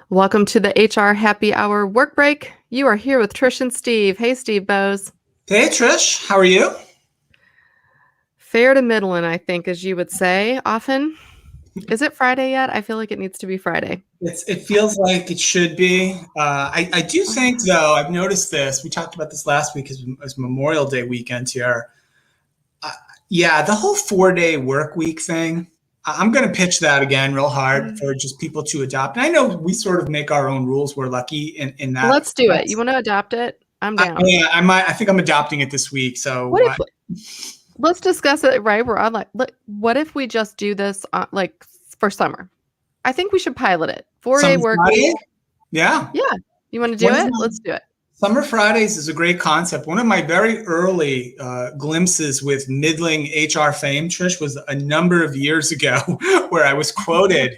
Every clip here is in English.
Welcome to the HR Happy Hour work break. You are here with Trish and Steve. Hey, Steve Bose. Hey, Trish. How are you? Fair to middling, I think, as you would say often. Is it Friday yet? I feel like it needs to be Friday. It feels like it should be. I do think, though, I've noticed this. We talked about this last week as Memorial Day weekend here. Yeah, the whole 4-day work week thing. I'm going to pitch that again real hard for just people to adopt. And I know we sort of make our own rules. We're lucky in that. Let's do it. You want to adopt it? I'm down. Yeah, I might. I think I'm adopting it this week. So let's discuss it. Right, we're on. What if we just do this for summer? I think we should pilot it. 4-day work week. Yeah. You want to do it? Let's do it. Summer Fridays is a great concept. One of my very early glimpses with middling HR fame, Trish, was a number of years ago where I was quoted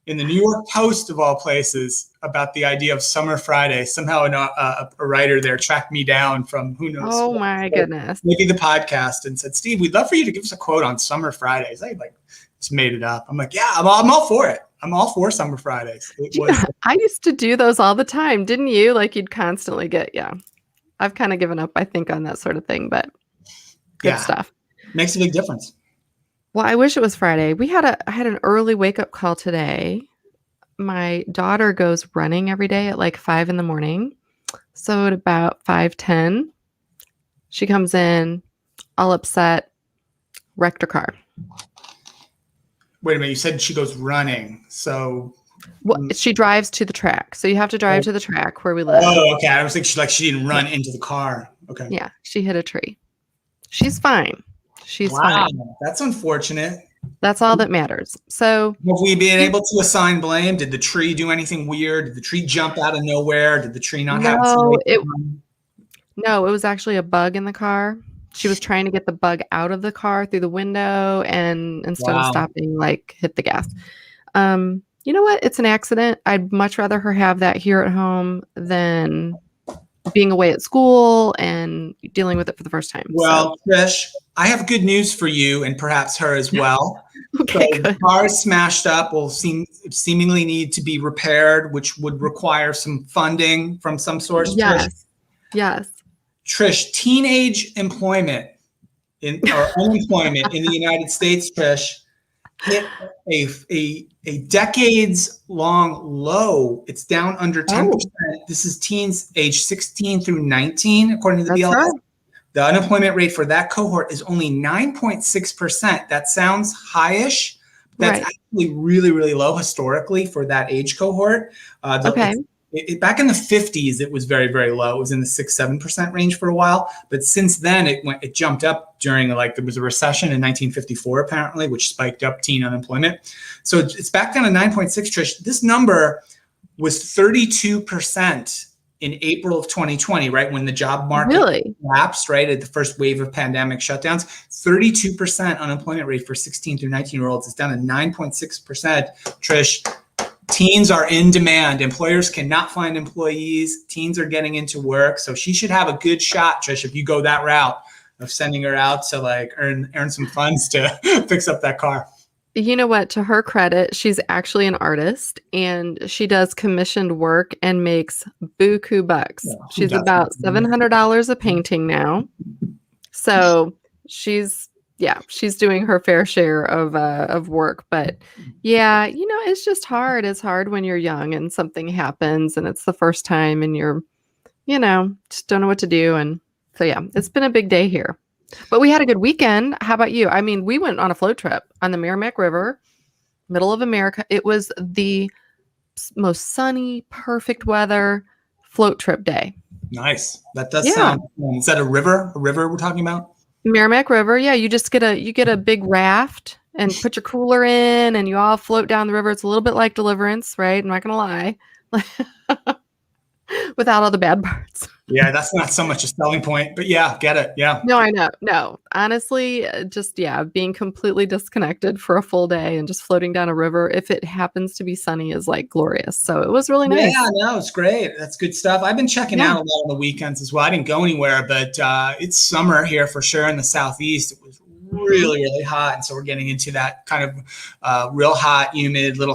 in the New York Post, of all places, about the idea of Summer Friday. Somehow a writer there tracked me down from who knows. Oh, my goodness. Maybe the podcast, and said, Steve, we'd love for you to give us a quote on Summer Fridays. I just made it up. I'm like, yeah, I'm all for it. I'm all for Summer Fridays. I used to do those all the time, didn't you? Like you'd constantly get, I've kind of given up, I think, on that sort of thing, but good stuff. Makes a big difference. Well, I wish it was Friday. I had an early wake up call today. My daughter goes running every day at like 5 a.m. So at about 5:10, she comes in all upset, wrecked her car. Wait a minute, you said she goes running, so... Well, she drives to the track, so you have to drive to the track where we live. Oh, okay. I was thinking she didn't run into the car. Okay. Yeah, she hit a tree. She's fine. She's fine. That's unfortunate. That's all that matters. So have we been able to assign blame? Did the tree do anything weird? Did the tree jump out of nowhere? Did the tree not have... No, it was actually a bug in the car. She was trying to get the bug out of the car through the window, and instead of stopping, hit the gas. You know what? It's an accident. I'd much rather her have that here at home than being away at school and dealing with it for the first time. Well, Trish, I have good news for you and perhaps her as well. Okay, so the car is smashed up, will seemingly need to be repaired, which would require some funding from some source. Yes. Yes. Trish, teenage employment or unemployment in the United States, Trish, hit a decades-long low. It's down under 10%. This is teens age 16 through 19, according to the BLS. Right. The unemployment rate for that cohort is only 9.6%. That sounds highish. That's actually really, really low historically for that age cohort. Back in the 50s, it was very, very low. It was in the 6-7% range for a while. But since then, it jumped up during there was a recession in 1954, apparently, which spiked up teen unemployment. So it's back down to 9.6, Trish. This number was 32% in April of 2020, right? When the job market collapsed, right? At the first wave of pandemic shutdowns, 32% unemployment rate for 16 through 19-year-olds is down to 9.6%, Trish. Teens are in demand. Employers cannot find employees. Teens are getting into work. So she should have a good shot, Trish, if you go that route of sending her out to earn some funds to fix up that car. You know what? To her credit, she's actually an artist and she does commissioned work and makes buku bucks. Yeah, she's about $700 a painting now. So she's doing her fair share of work, but it's just hard. It's hard when you're young and something happens and it's the first time and you're, just don't know what to do. And so, it's been a big day here, but we had a good weekend. How about you? I mean, we went on a float trip on the Merrimack River, middle of America. It was the most sunny, perfect weather float trip day. Nice. That does sound, is that a river we're talking about? Merrimack River, you just get a big raft and put your cooler in and you all float down the river. It's a little bit like Deliverance, right? I'm not gonna lie. Without all the bad parts. Yeah, that's not so much a selling point, but get it. Yeah. No, I know. No, honestly, just being completely disconnected for a full day and just floating down a river, if it happens to be sunny, is glorious. So it was really nice. Yeah, no, it's great. That's good stuff. I've been checking out a lot on the weekends as well. I didn't go anywhere, but it's summer here for sure in the Southeast. It was really, really hot. And so we're getting into that kind of real hot, humid, little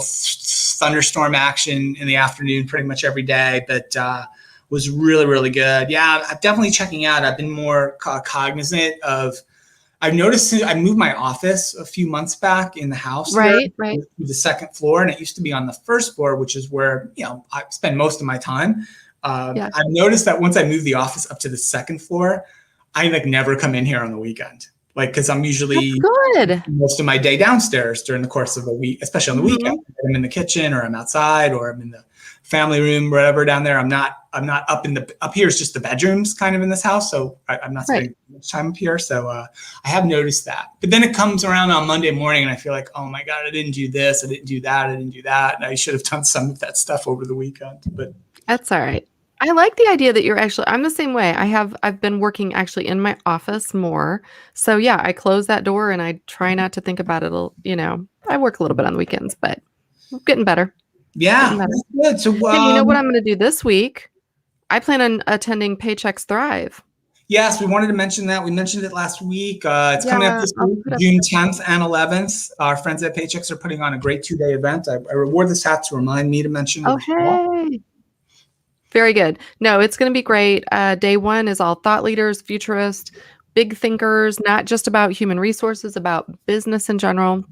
thunderstorm action in the afternoon pretty much every day, but was really, really good. Yeah, I'm definitely checking out. I've been more cognizant of, I've noticed I moved my office a few months back in the house here to the second floor, and it used to be on the first floor, which is where, you know, I spend most of my time. I've noticed that once I move the office up to the second floor, I like never come in here on the weekend. Like, because I'm usually most of my day downstairs during the course of a week, especially on the weekend. I'm in the kitchen, or I'm outside, or I'm in the family room, whatever down there. I'm not up here is just the bedrooms kind of in this house. So I'm not spending much time up here. So I have noticed that. But then it comes around on Monday morning and I feel like, oh my God, I didn't do this. I didn't do that. I didn't do that. And I should have done some of that stuff over the weekend. But that's all right. I like the idea that you're actually, I'm the same way. I've been working actually in my office more. So yeah, I close that door and I try not to think about it. You know, I work a little bit on the weekends, but I'm getting better. Yeah, that's good. So, hey, you know what I'm going to do this week? I plan on attending Paychecks Thrive. Yes, we wanted to mention that. We mentioned it last week. It's coming up this week, June 10th and 11th. Our friends at Paychecks are putting on a great 2-day event. I reward this hat to remind me to mention it. Oh, hey. Very good. No, it's going to be great. Day one is all thought leaders, futurists, big thinkers, not just about human resources, about business in general.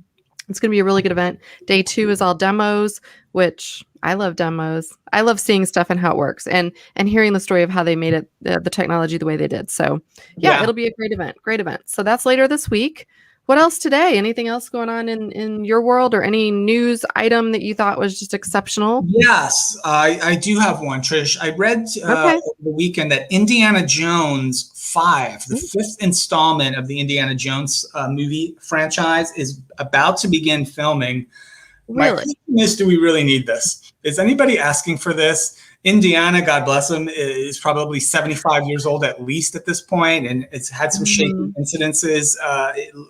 It's going to be a really good event. Day two is all demos, which I love demos. I love seeing stuff and how it works and hearing the story of how they made it, the technology the way they did. So yeah, it'll be a great event. Great event. So that's later this week. What else today? Anything else going on in your world, or any news item that you thought was just exceptional? Yes, I do have one, Trish. I read over the weekend that Indiana Jones 5, the fifth installment of the Indiana Jones movie franchise, is about to begin filming. My question is, do we really need this? Is anybody asking for this? Indiana, God bless him, is probably 75 years old at least at this point, and it's had some shaky incidences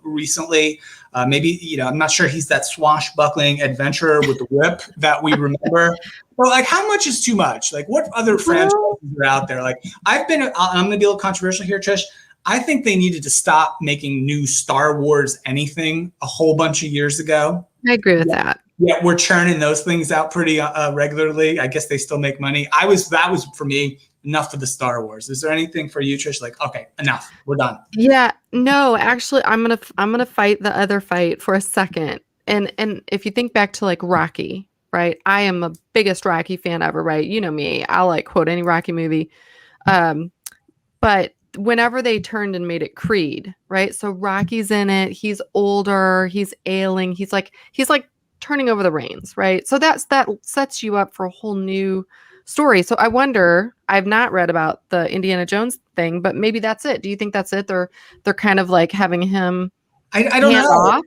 recently. Maybe, you know, I'm not sure he's that swashbuckling adventurer with the whip that we remember. But like, how much is too much? Like, what other franchises are out there? Like, I'm going to be a little controversial here, Trish. I think they needed to stop making new Star Wars anything a whole bunch of years ago. I agree with that. Yeah, we're churning those things out pretty regularly. I guess they still make money. That was for me enough for the Star Wars. Is there anything for you, Trish? Like, okay, enough. We're done. Yeah, no, actually, I'm gonna fight the other fight for a second. And if you think back to like Rocky, right? I am the biggest Rocky fan ever, right? You know me. I'll like quote any Rocky movie. But whenever they turned and made it Creed, right? So Rocky's in it. He's older. He's ailing. He's like turning over the reins, right? So that sets you up for a whole new story. So I wonder, I've not read about the Indiana Jones thing, but maybe that's it. Do you think that's it? They're kind of like having him I don't know.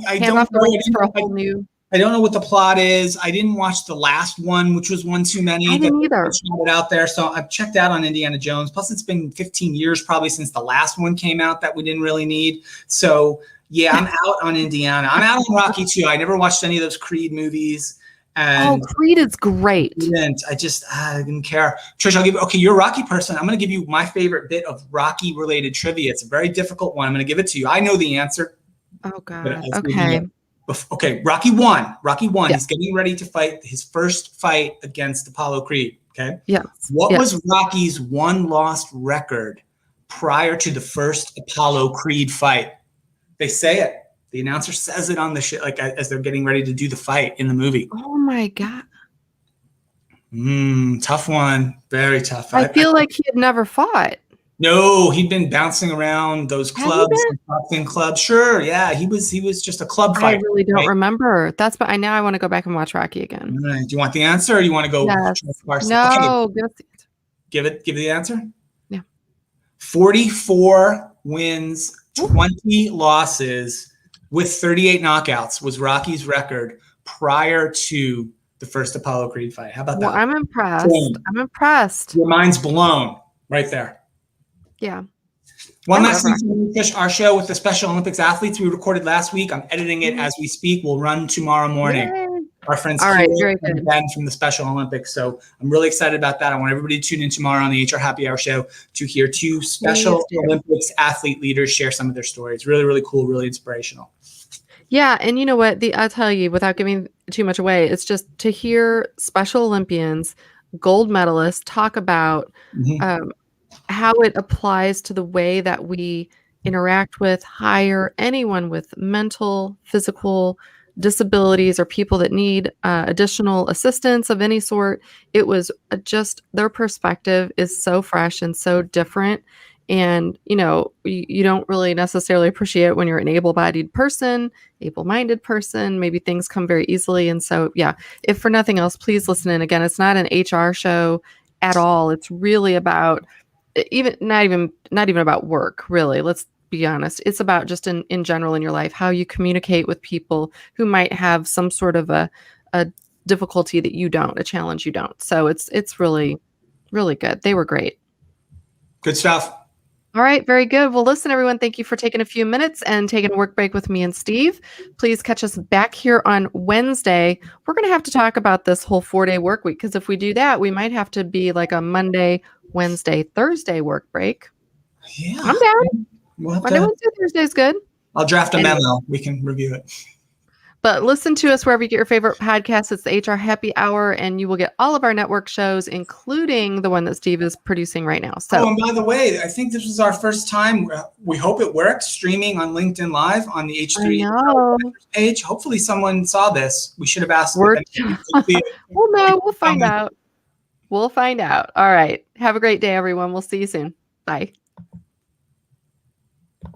I don't know. For a whole new. I don't know what the plot is. I didn't watch the last one, which was one too many. I didn't either. It out there, so I've checked out on Indiana Jones. Plus, it's been 15 years probably since the last one came out that we didn't really need. So yeah, I'm out on Indiana. I'm out on Rocky too. I never watched any of those Creed movies. And Creed is great. I didn't care. Trish, I'll give you, okay, you're a Rocky person. I'm going to give you my favorite bit of Rocky related trivia. It's a very difficult one. I'm going to give it to you. I know the answer. Oh God. Okay. Okay. Rocky 1. Yeah. He's getting ready to fight his first fight against Apollo Creed. Okay. Yes. What was Rocky's one lost record prior to the first Apollo Creed fight? They say it. The announcer says it on the shit, like as they're getting ready to do the fight in the movie. Oh my God. Tough one. Very tough. I feel like he had never fought. No, he'd been bouncing around those clubs, boxing clubs. Sure, yeah, he was just a club fighter. I really don't remember. But now I want to go back and watch Rocky again. Right. Do you want the answer, or you want to go? Yes. No, okay. Give the answer. Yeah. 44 wins, 20 losses, with 38 knockouts was Rocky's record prior to the first Apollo Creed fight. How about that? I'm impressed. I'm impressed. Your mind's blown right there. Yeah. One last thing to finish our show with the Special Olympics athletes we recorded last week. I'm editing it as we speak. We'll run tomorrow morning. Yay. Our friends and Ben from the Special Olympics. So I'm really excited about that. I want everybody to tune in tomorrow on the HR Happy Hour show to hear 2 Special Olympics athlete leaders share some of their stories. Really, really cool, really inspirational. Yeah, and you know what? I'll tell you, without giving too much away, it's just to hear Special Olympians, gold medalists talk about, Mhm. um, how it applies to the way that we interact with, hire anyone with mental, physical disabilities or people that need, additional assistance of any sort. It was, just their perspective is so fresh and so different, and, you don't really necessarily appreciate it when you're an able-bodied person, able-minded person, maybe things come very easily, and so, yeah, if for nothing else, please listen in. Again, it's not an HR show at all. It's really about not even about work, really. Let's be honest. It's about just in general in your life, how you communicate with people who might have some sort of a difficulty that you don't, a challenge you don't. So it's really, really good. They were great. Good stuff. All right, very good. Well, listen, everyone, thank you for taking a few minutes and taking a work break with me and Steve. Please catch us back here on Wednesday. We're going to have to talk about this whole 4-day work week, because if we do that, we might have to be like a Monday, Wednesday, Thursday work break. Yeah. I'm down. We'll have Monday, to. Wednesday, Thursday is good. I'll draft a Anyway, memo. We can review it. but listen to us wherever you get your favorite podcasts. It's the HR Happy Hour, and you will get all of our network shows, including the one that Steve is producing right now. Oh, So, and by the way, I think this was our first time. We hope it works streaming on LinkedIn Live on the I H3 know. page. Hopefully, someone saw this. We should have asked if We're anyone could see it. Well, no, we'll find out. We'll find out. All right. Have a great day, everyone. We'll see you soon. Bye.